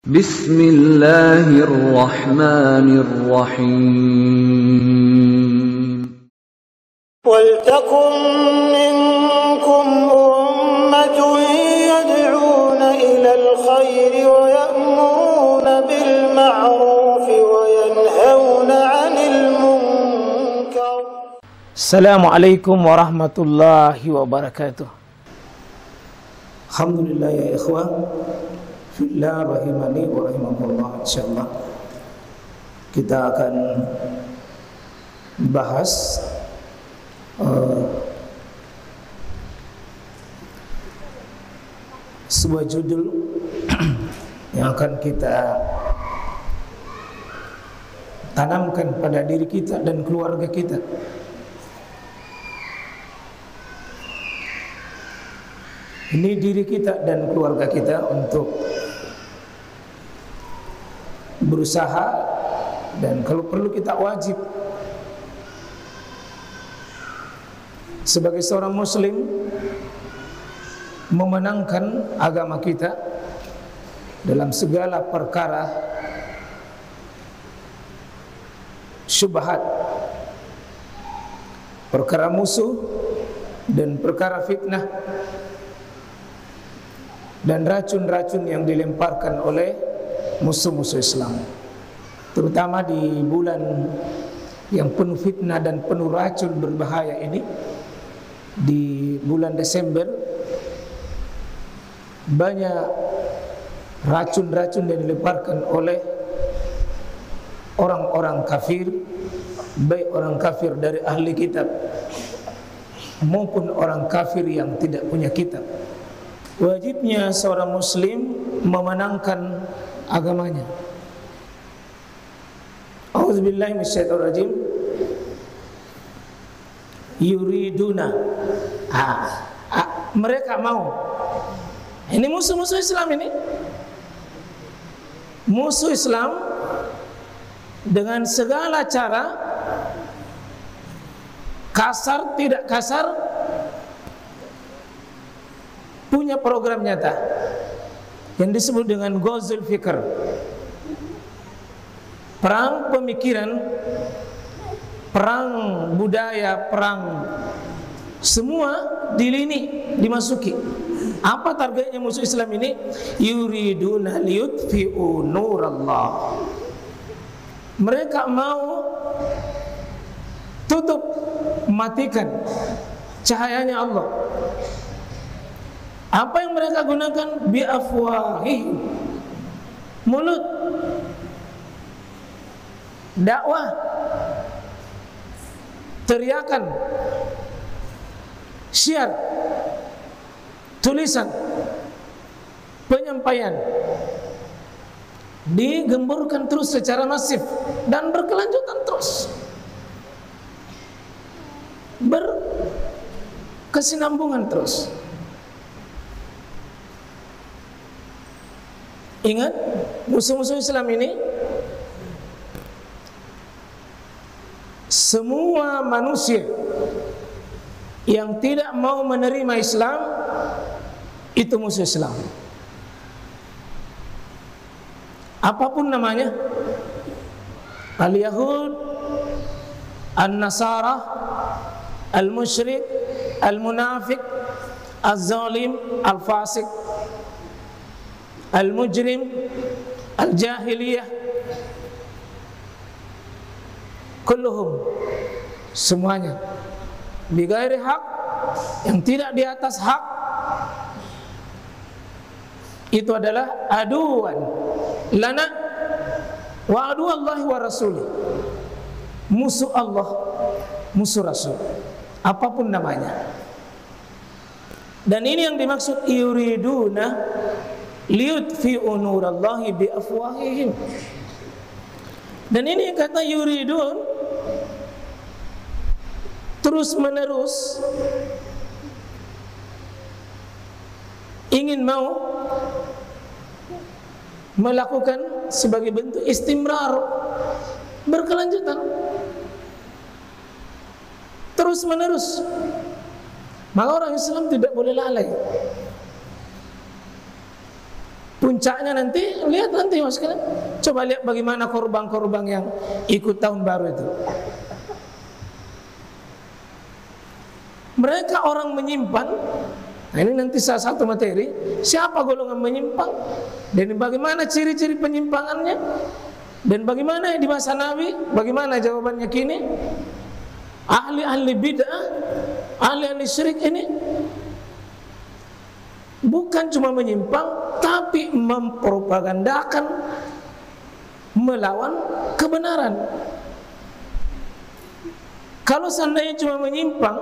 Bismillahirrahmanirrahim. وَلْتَكُنْ مِنْكُمْ أُمَّةٌ يَدْعُونَ إِلَى الْخَيْرِ وَيَأْمُرُونَ بِالْمَعْرُوفِ وَيَنْهَوْنَ عَنِ الْمُنْكَرِ. Assalamualaikum warahmatullahi wabarakatuh. Alhamdulillah ya ikhwah fillah rahimani wa rahimakumullah. Insyaallah kita akan bahas sebuah judul yang akan kita tanamkan pada diri kita dan keluarga kita. Ini diri kita dan keluarga kita untuk berusaha dan kalau perlu kita wajib sebagai seorang muslim memenangkan agama kita dalam segala perkara syubhat, perkara musuh dan perkara fitnah dan racun-racun yang dilemparkan oleh musuh-musuh Islam, terutama di bulan yang penuh fitnah dan penuh racun berbahaya ini, di bulan Desember. Banyak racun-racun yang dilemparkan oleh orang-orang kafir, baik orang kafir dari ahli kitab maupun orang kafir yang tidak punya kitab. Wajibnya seorang muslim memenangkan agamanya. A'udzubillahi minasyaitonirrajim. Yuriduna, mereka mau. Ini musuh-musuh Islam ini. Musuh Islam dengan segala cara, kasar tidak kasar, punya program nyata yang disebut dengan Ghazul Fikr, perang pemikiran, perang budaya, perang semua di lini dimasuki. Apa targetnya musuh Islam ini? Yuriduna liyutfi'u nurallah. Mereka mau tutup, matikan cahayanya Allah. Apa yang mereka gunakan? Biafwahihim, mulut, dakwah, teriakan, syiar, tulisan, penyampaian digemburkan terus secara masif dan berkelanjutan terus, berkesinambungan terus. Ingat, musuh-musuh Islam ini semua manusia yang tidak mau menerima Islam itu musuh Islam. Apapun namanya, al-Yahud, al-Nasara, al-Musyrik, al-Munafik, al-Zalim, al-Fasik, al-Mujrim, al-Jahiliyah, kulluhum, semuanya bighairi hak, yang tidak di atas hak, itu adalah aduan lana wa adu Allah wa rasulih, musuh Allah, musuh Rasul, apapun namanya. Dan ini yang dimaksud yuriduna liyutfi'u nurallahi biafwahihim. Dan ini kata yuridun terus menerus ingin mau melakukan sebagai bentuk istimrar, berkelanjutan, terus menerus. Maka orang Islam tidak boleh lalai. Puncaknya nanti, lihat nanti mas kalian, coba lihat bagaimana korban-korban yang ikut tahun baru itu. Mereka orang menyimpang. Nah, ini nanti salah satu materi, siapa golongan menyimpang dan bagaimana ciri-ciri penyimpangannya, dan bagaimana di masa Nabi, bagaimana jawabannya kini. Ahli-ahli bid'ah, ahli-ahli syirik ini bukan cuma menyimpang, tapi mempropagandakan melawan kebenaran. Kalau seandainya cuma menyimpang,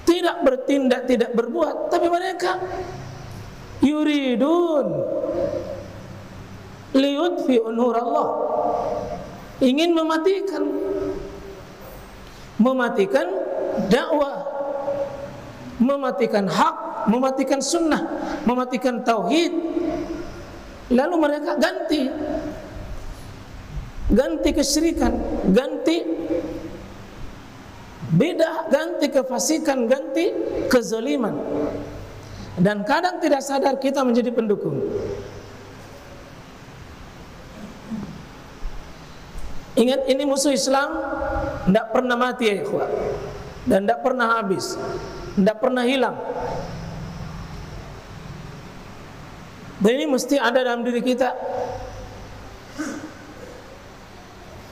tidak bertindak, tidak berbuat, tapi mereka yuridun liyudfi'u nurallah, ingin mematikan dakwah, mematikan hak, mematikan sunnah, mematikan tauhid. Lalu mereka ganti kesyirikan, ganti bid'ah, ganti kefasikan, ganti kezaliman. Dan kadang tidak sadar kita menjadi pendukung. Ingat, ini musuh Islam tidak pernah mati ya ikhwah, dan tidak pernah habis, tidak pernah hilang. Dan ini mesti ada dalam diri kita.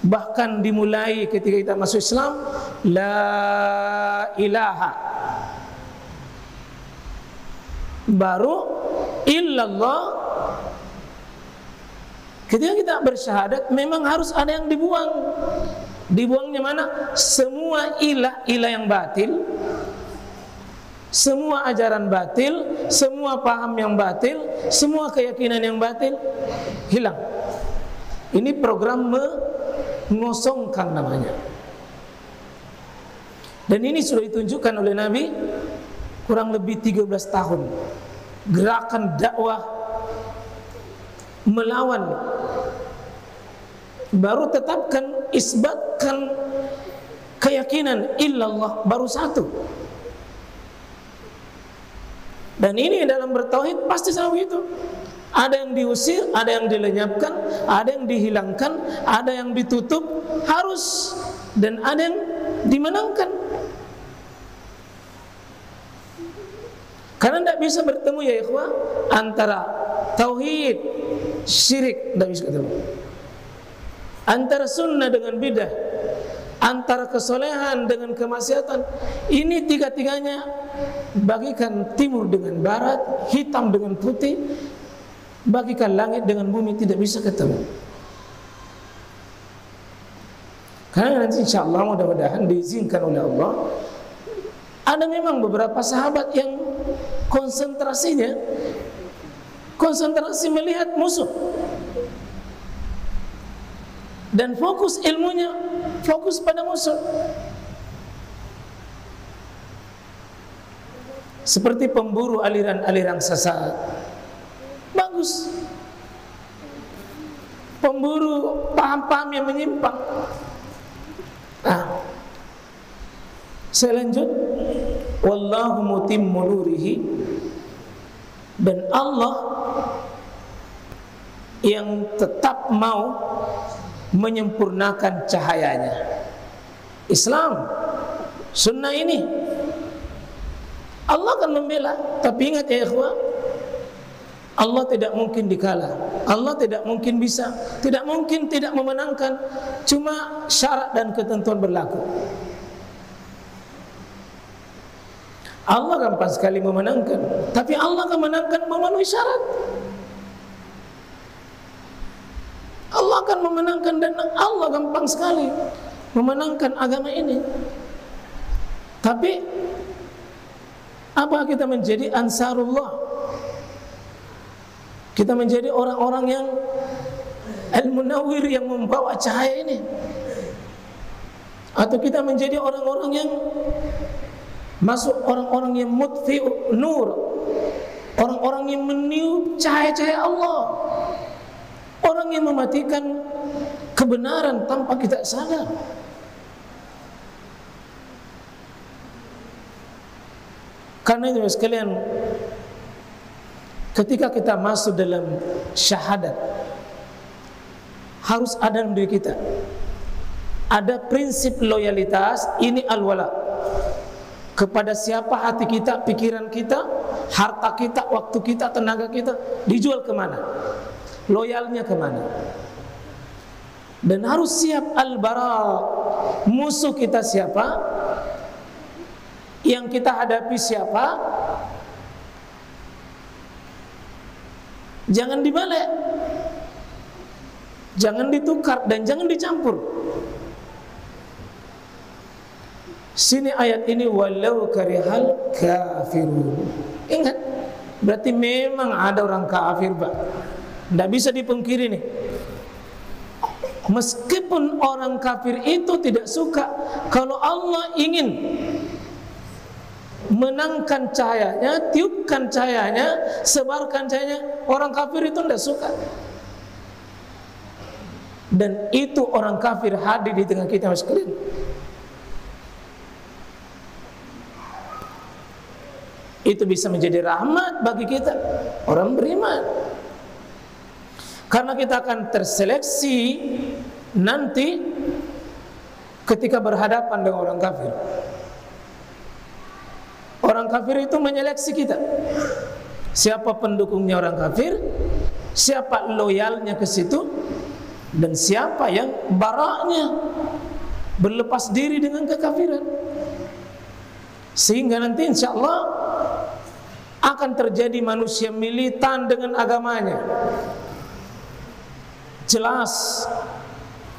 Bahkan dimulai ketika kita masuk Islam, la ilaha, baru illallah. Ketika kita bersyahadat, memang harus ada yang dibuang. Dibuangnya mana? Semua ilah yang batil, semua ajaran batil, semua paham yang batil, semua keyakinan yang batil, hilang. Ini program mengosongkan namanya. Dan ini sudah ditunjukkan oleh Nabi kurang lebih 13 tahun. Gerakan dakwah melawan, baru tetapkan, isbatkan keyakinan illallah, baru satu. Dan ini dalam bertauhid pasti sama itu. Ada yang diusir, ada yang dilenyapkan, ada yang dihilangkan, ada yang ditutup, harus, dan ada yang dimenangkan. Karena tidak bisa bertemu ya ikhwah antara tauhid, syirik, tidak bisa ketemu. Antara sunnah dengan bidah, antara kesolehan dengan kemaksiatan. Ini tiga-tiganya bagikan timur dengan barat, hitam dengan putih, bagikan langit dengan bumi, tidak bisa ketemu. Karena nanti insyaAllah mudah-mudahan diizinkan oleh Allah, ada memang beberapa sahabat yang konsentrasi melihat musuh, dan fokus ilmunya, fokus pada musuh. Seperti pemburu aliran-aliran sesat, bagus. Pemburu paham-paham yang menyimpang. Saya lanjut. Wallahu mutimmu nurihi, dan Allah yang tetap mau menyempurnakan cahayanya. Islam, sunnah ini Allah akan membela. Tapi ingat ya ikhwah, Allah tidak mungkin dikala, Allah tidak mungkin bisa, tidak mungkin tidak memenangkan. Cuma syarat dan ketentuan berlaku. Allah gampang sekali memenangkan, tapi Allah akan menangkan memenuhi syarat. Allah akan memenangkan, dan Allah gampang sekali memenangkan agama ini. Tapi apa kita menjadi ansarullah? Kita menjadi orang-orang yang al-munawwir, yang membawa cahaya ini, atau kita menjadi orang-orang yang masuk, orang-orang yang mutfi'u nur, orang-orang yang meniup cahaya-cahaya Allah, orang yang mematikan kebenaran tanpa kita sadar. Karena itu sekalian, ketika kita masuk dalam syahadat, harus ada dalam diri kita ada prinsip loyalitas. Ini al-wala, kepada siapa hati kita, pikiran kita, harta kita, waktu kita, tenaga kita dijual kemana, loyalnya kemana. Dan harus siap al-bara, musuh kita siapa, yang kita hadapi siapa. Jangan dibalik, jangan ditukar, dan jangan dicampur. Sini ayat ini walau karihal kafirun. Ingat, berarti memang ada orang kafir, Pak. Tidak bisa dipungkiri nih. Meskipun orang kafir itu tidak suka, kalau Allah ingin menangkan cahayanya, tiupkan cahayanya, sebarkan cahayanya, orang kafir itu tidak suka. Dan itu orang kafir hadir di tengah kita sekalian. Itu bisa menjadi rahmat bagi kita, orang beriman. Karena kita akan terseleksi nanti ketika berhadapan dengan orang kafir. Orang kafir itu menyeleksi kita. Siapa pendukungnya orang kafir, siapa loyalnya ke situ, dan siapa yang baraknya, berlepas diri dengan kekafiran. Sehingga nanti insya Allah akan terjadi manusia militan dengan agamanya. Jelas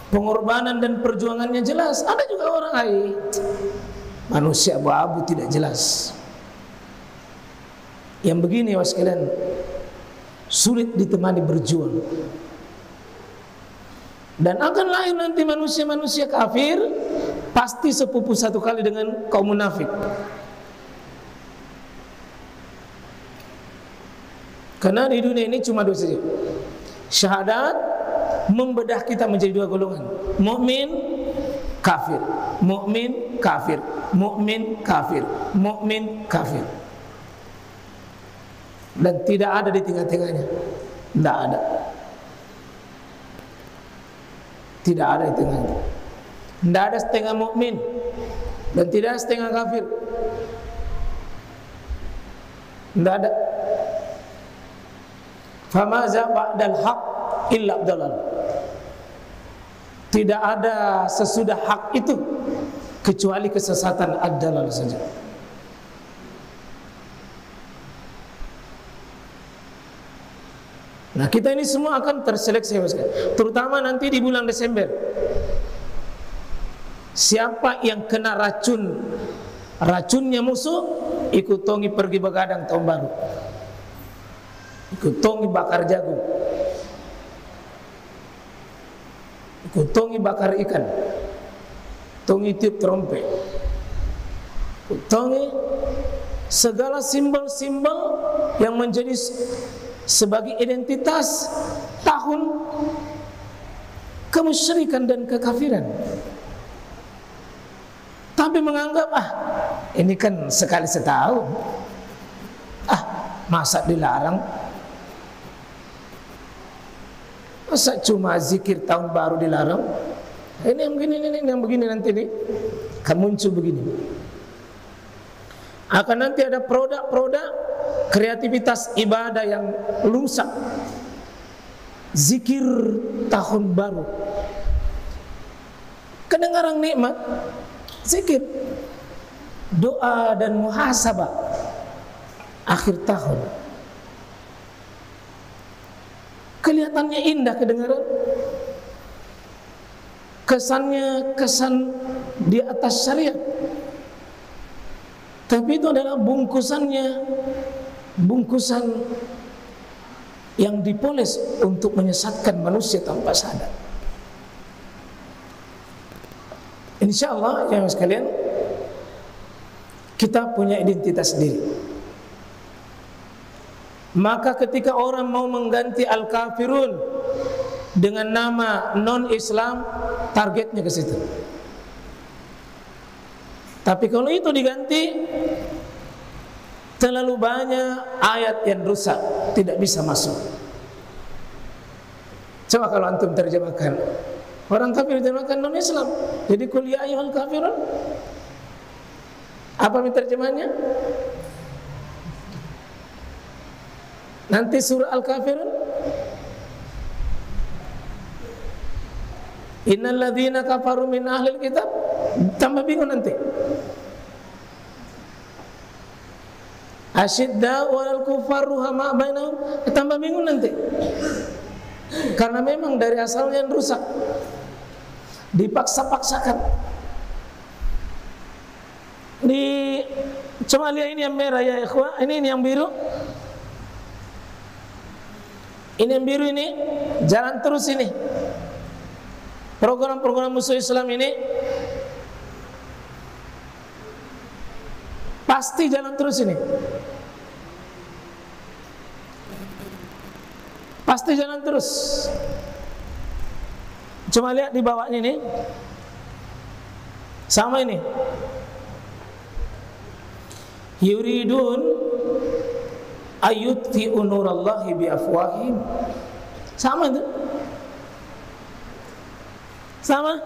pengorbanan dan perjuangannya jelas. Ada juga orang manusia abu-abu tidak jelas. Yang begini was sekalian, sulit ditemani berjuang. Dan akan lahir nanti manusia-manusia kafir, pasti sepupu satu kali dengan kaum munafik. Karena di dunia ini cuma dua saja. Syahadat membedah kita menjadi dua golongan, mukmin, kafir, mukmin, kafir, mukmin, kafir, mukmin, kafir. Dan tidak ada di tengah-tengahnya. Tidak ada. Tidak ada di tengahnya. Tidak ada setengah mukmin dan tidak ada setengah kafir. Tidak ada. Famaza ba'dal haq illa dalal. Tidak ada sesudah hak itu kecuali kesesatan ad-dalal saja. Nah, kita ini semua akan terseleksi, terutama nanti di bulan Desember. Siapa yang kena racunnya musuh, ikut tongi pergi begadang tahun baru, ikut tongi bakar jagung, ikut tongi bakar ikan, tongi tiup trompet, ikut tongi segala simbol-simbol yang menjadi sebagai identitas tahun kemusyrikan dan kekafiran. Tapi menganggap ini kan sekali setahun, masa dilarang, masa cuma zikir tahun baru dilarang. Ini yang begini, ini yang begini nanti nih akan muncul begini. Akan nanti ada produk-produk kreativitas ibadah yang rusak. Zikir tahun baru, kedengaran nikmat, zikir, doa dan muhasabah akhir tahun. Kelihatannya indah kedengaran, kesannya kesan di atas syariat, tapi itu adalah bungkusan yang dipoles untuk menyesatkan manusia tanpa sadar. Insya Allah yang sekalian, kita punya identitas diri. Maka ketika orang mau mengganti al-kafirun dengan nama non-Islam, targetnya ke situ. Tapi kalau itu diganti, Terlalu banyak ayat yang rusak, tidak bisa masuk. Coba kalau antum terjemahkan, orang kafir terjemahkan non-Islam, jadi kuliah ayyuhal kafirun. Apa terjemahannya? Nanti surah Al-Kafirun, innal ladzina kafaru min ahlil kitab, tambah bingung nanti. Asyidda wal kufar ruhama bainahum, tambah bingung nanti. Karena memang dari asalnya yang rusak, dipaksa-paksakan. Coba lihat ini yang merah ya ikhwah, ini yang biru. Ini yang biru ini jalan terus ini. Program-program musuh Islam ini pasti jalan terus ini. Pasti jalan terus. Cuma lihat di bawahnya ini. Sama ini. Yuridun ayyutfi'u nurallahi biafwahim. Sama itu. Sama.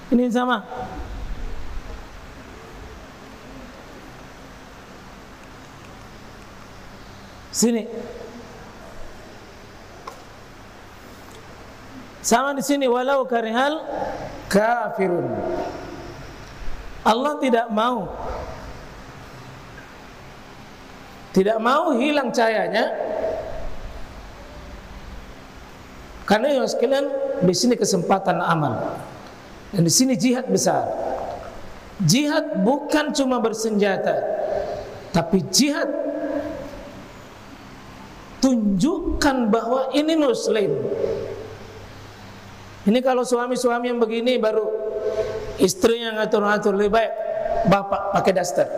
Ini sama. Sini. Sama di sini, walau karihal kafirun. Allah tidak mau hilang cahayanya. Karena ya sekalian, di sini kesempatan amal. Dan di sini jihad besar. Jihad bukan cuma bersenjata, tapi jihad tunjukkan bahwa ini muslim. Ini kalau suami-suami yang begini baru istri yang ngatur-ngatur, lebih baik bapak pakai daster.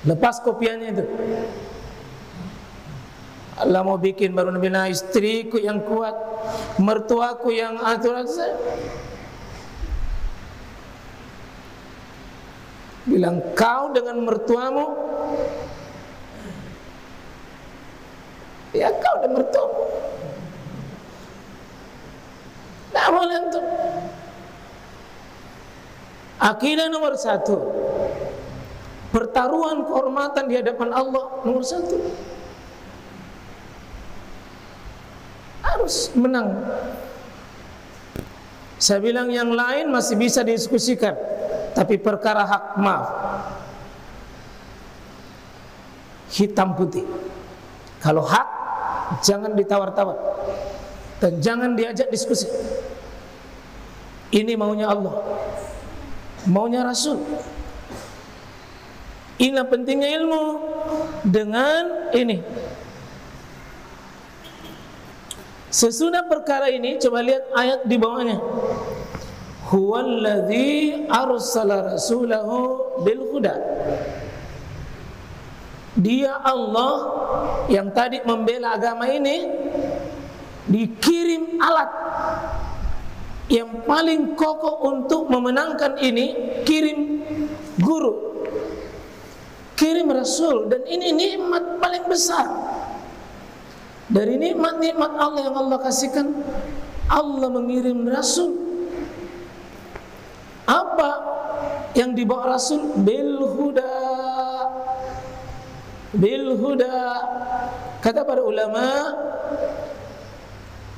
Lepas kopiannya itu. Allah mau bikin baru bilang istriku yang kuat, mertuaku yang atur-atur. Bilang kau dengan mertuamu, ya kau dan mertuamu. Tidak boleh untuk akidah nomor 1. Pertaruhan kehormatan di hadapan Allah nomor 1. Harus menang. Saya bilang yang lain masih bisa didiskusikan, tapi perkara hak, maaf, hitam putih. Kalau hak jangan ditawar-tawar dan jangan diajak diskusi. Ini maunya Allah, maunya Rasul. Inilah pentingnya ilmu. Dengan ini, sesudah perkara ini, coba lihat ayat di bawahnya. Huwallazi arsala rasulahu bil huda. Dia Allah yang tadi membela agama ini, dikirim alat yang paling kokoh untuk memenangkan ini, kirim guru, kirim rasul. Dan ini nikmat paling besar dari nikmat-nikmat Allah yang Allah kasihkan. Allah mengirim rasul. Apa yang dibawa rasul? Bil huda. Bil huda. Kata para ulama,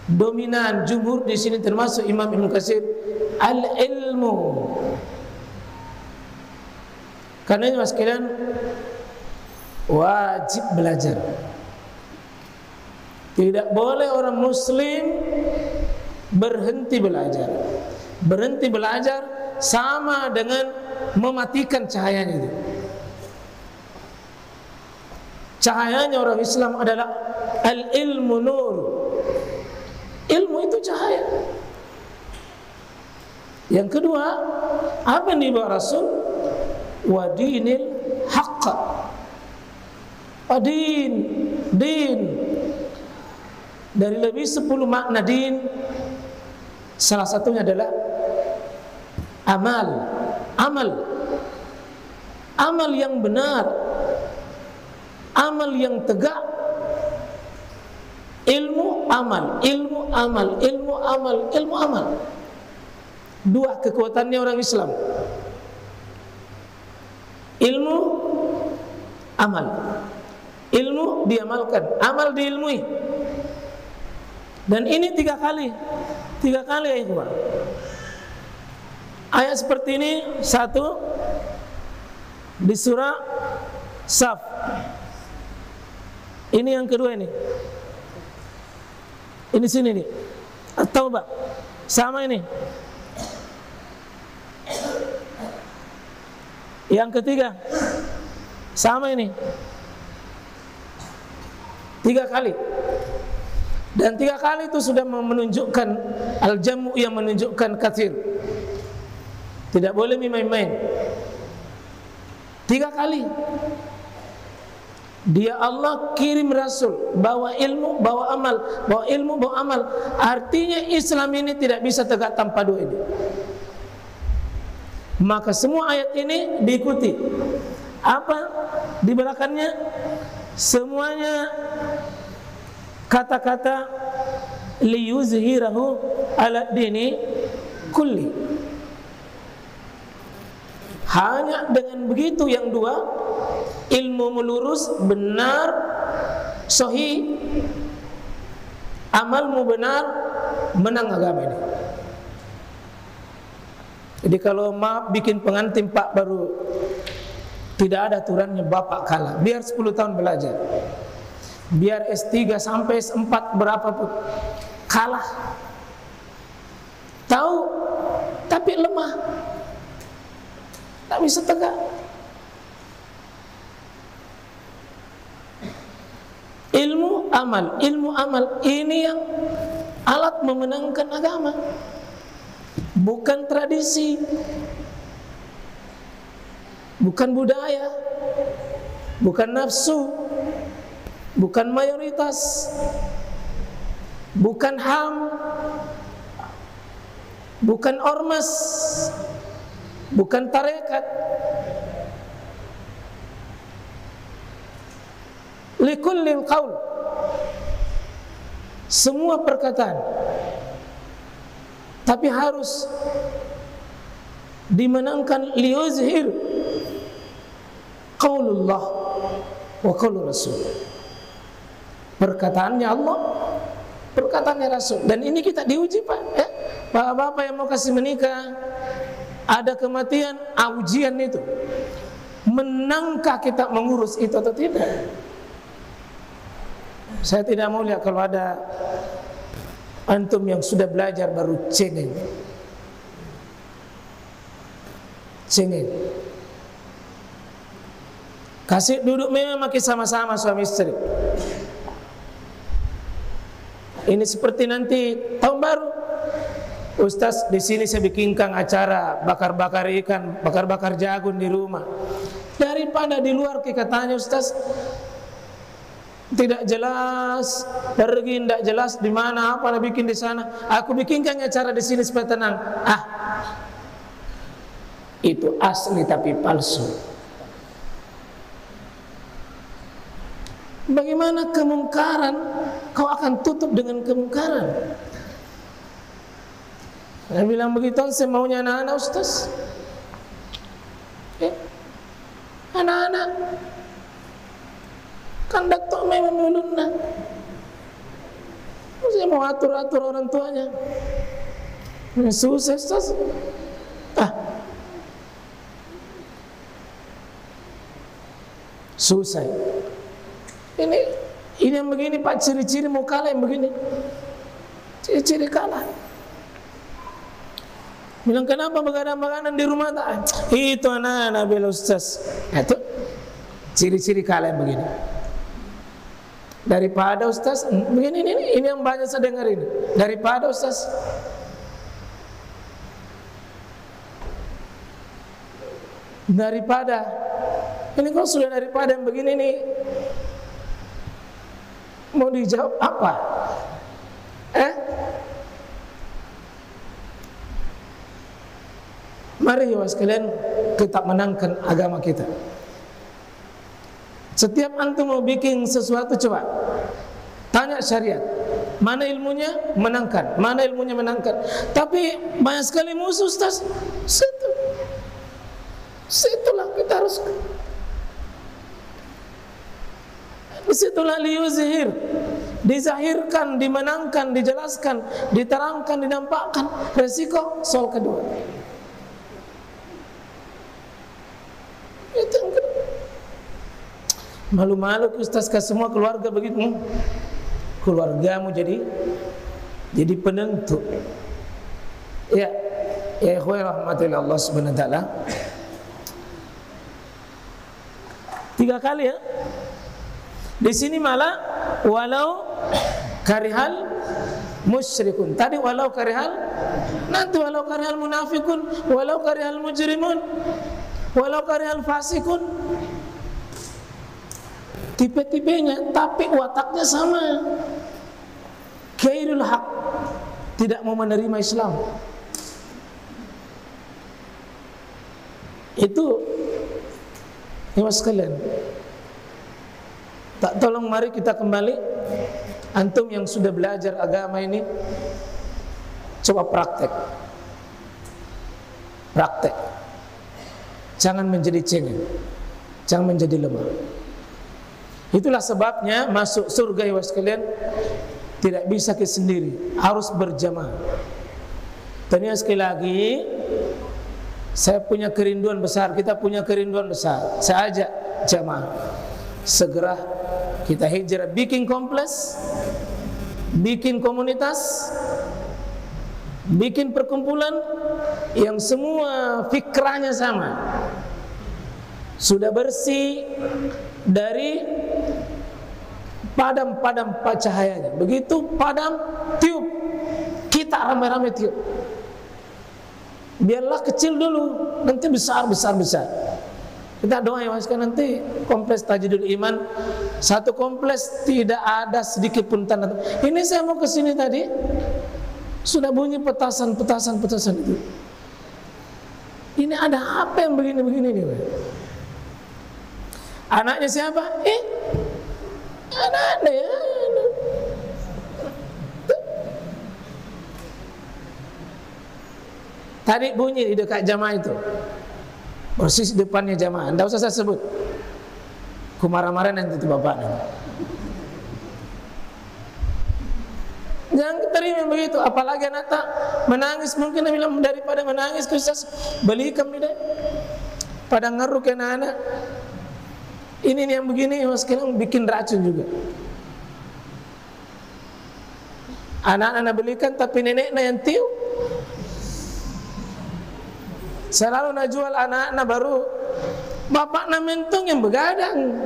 dominan jumhur di sini termasuk Imam Ibnu Katsir, al-ilmu. Karena ini mas kalian wajib belajar. Tidak boleh orang muslim berhenti belajar. Berhenti belajar sama dengan mematikan cahayanya itu. Cahayanya orang Islam adalah al-ilmu nur. Ilmu itu cahaya. Yang kedua, apa yang dibawa Rasul? Wa dinil haqq. Din. Dari lebih 10 makna din, salah satunya adalah amal. amal yang benar, amal yang tegak, ilmu amal, ilmu amal, ilmu amal, ilmu amal. Dua kekuatannya orang Islam. Ilmu, amal. Ilmu diamalkan, amal diilmui. Dan ini tiga kali ya ikhwan. Ayat seperti ini, satu di surah Saf. Ini yang kedua ini. Ini sini nih, At-Taubah. Sama ini. Yang ketiga, sama ini. 3 kali. Dan 3 kali itu sudah menunjukkan al-jamu, yang menunjukkan katsir. Tidak boleh main-main. 3 kali. Dia Allah kirim Rasul, bawa ilmu, bawa amal, bawa ilmu, bawa amal. Artinya Islam ini tidak bisa tegak tanpa dua ini. Maka semua ayat ini diikuti. Apa di belakangnya? Semuanya kata-kata liyuzhirahu ala dini kulli. Hanya dengan begitu yang dua, ilmu melurus, benar, sahih, amalmu benar, menang agama ini. Jadi kalau maaf bikin pengantin Pak baru, tidak ada aturannya bapak kalah. Biar 10 tahun belajar, biar S3 sampai S4 berapapun, kalah. Tahu tapi lemah, tak bisa tegak. Ilmu amal ini yang alat memenangkan agama, bukan tradisi, bukan budaya, bukan nafsu, bukan mayoritas, bukan HAM, bukan ormas, bukan tarekat. Likullil qaul, semua perkataan, tapi harus dimenangkan liyuzhir qaulullah wa qaulur rasul. Perkataannya Allah, perkataannya Rasul. Dan ini kita diuji Pak ya? Bapak-bapak yang mau kasih menikah, ada kematian, ujian itu. Menangkah kita mengurus itu atau tidak? Saya tidak mau lihat kalau ada antum yang sudah belajar baru cengeng. Kasih duduk memang makin sama-sama suami istri. Ini seperti nanti tahun baru. Ustaz, di sini saya bikinkan acara bakar-bakar ikan, bakar-bakar jagung di rumah. Daripada di luar katanya Ustaz, tidak jelas, pergi tidak jelas di mana, apa nak bikin di sana. Aku bikinkan acara di sini supaya tenang. Itu asli tapi palsu. Bagaimana kemungkaran kau akan tutup dengan kemungkaran? Saya bilang begitu, saya maunya anak-anak Ustaz. Anak-anak kan datuk memang ulunna. Saya mau atur-atur orang tuanya. Susah Ustaz. Susah. Ini yang begini Pak, ciri-ciri mau kalah yang begini. Ciri-ciri kalah. Bilang kenapa begadang-begadang di rumah tak? Itu anak-anak bela Ustaz. Itu ciri-ciri kalah yang begini. Daripada Ustaz begini, ini yang banyak saya dengar ini. Daripada Ustaz ini kalau sudah daripada yang begini nih, mau dijawab apa? Mari ya sekalian, kita menangkan agama kita. Setiap antum mau bikin sesuatu, coba tanya syariat, mana ilmunya, menangkan. Mana ilmunya, menangkan. Tapi banyak sekali musuh, Ustaz. Situlah kita harus, disitulah liyuzhir, dizahirkan, dimenangkan, dijelaskan, diterangkan, dinampakkan resiko soal kedua. Itu yang kedua. Malu-malu Ustaz, ke semua keluarga begitu. Keluargamu jadi penentu. Ya ikhwan rahmatillah Allah subhanahu wa ta'ala. 3 kali ya. Di sini malah walau karihal musyrikun. Tadi walau karihal, nanti walau karihal munafikun, walau karihal mujrimun, walau karihal fasikun. Tipe-tipenya, tapi wataknya sama. Kairul haq, tidak mau menerima Islam. Itu Mas sekalian, tak tolong mari kita kembali. Antum yang sudah belajar agama ini, coba praktek. Jangan menjadi cengeng, jangan menjadi lemah. Itulah sebabnya masuk surga ya sekalian tidak bisa ke sendiri, harus berjamaah. Tanya sekali lagi, saya punya kerinduan besar, kita punya kerinduan besar. Saya ajak jamaah, segera kita hijrah, bikin kompleks, bikin komunitas, bikin perkumpulan yang semua fikrahnya sama, sudah bersih dari padam cahayanya. Begitu padam, tiup, kita ramai-ramai tiup. Biarlah kecil dulu, nanti besar. Kita doa ya mas, nanti kompleks Tajdidul Iman, satu kompleks tidak ada sedikit pun tanda. Ini saya mau ke sini tadi, sudah bunyi petasan itu. Ini ada apa yang begini nih? Anaknya siapa? Anak-anak ya. Tadi bunyi di dekat jamaah itu, persis depannya jamaah. Tidak usah saya sebut, ku marah-marah nanti itu bapak. Jangan terima begitu. Apalagi anak tak menangis, mungkin bilang daripada menangis Ustaz, belikan nih deh. Pada ngaruh ke anak-anak. Ini yang begini mas, sekarang bikin racun juga. Anak-anak belikan, tapi neneknya yang tiup. Selalu nak jual anak-anak baru bapak na mentong yang begadang.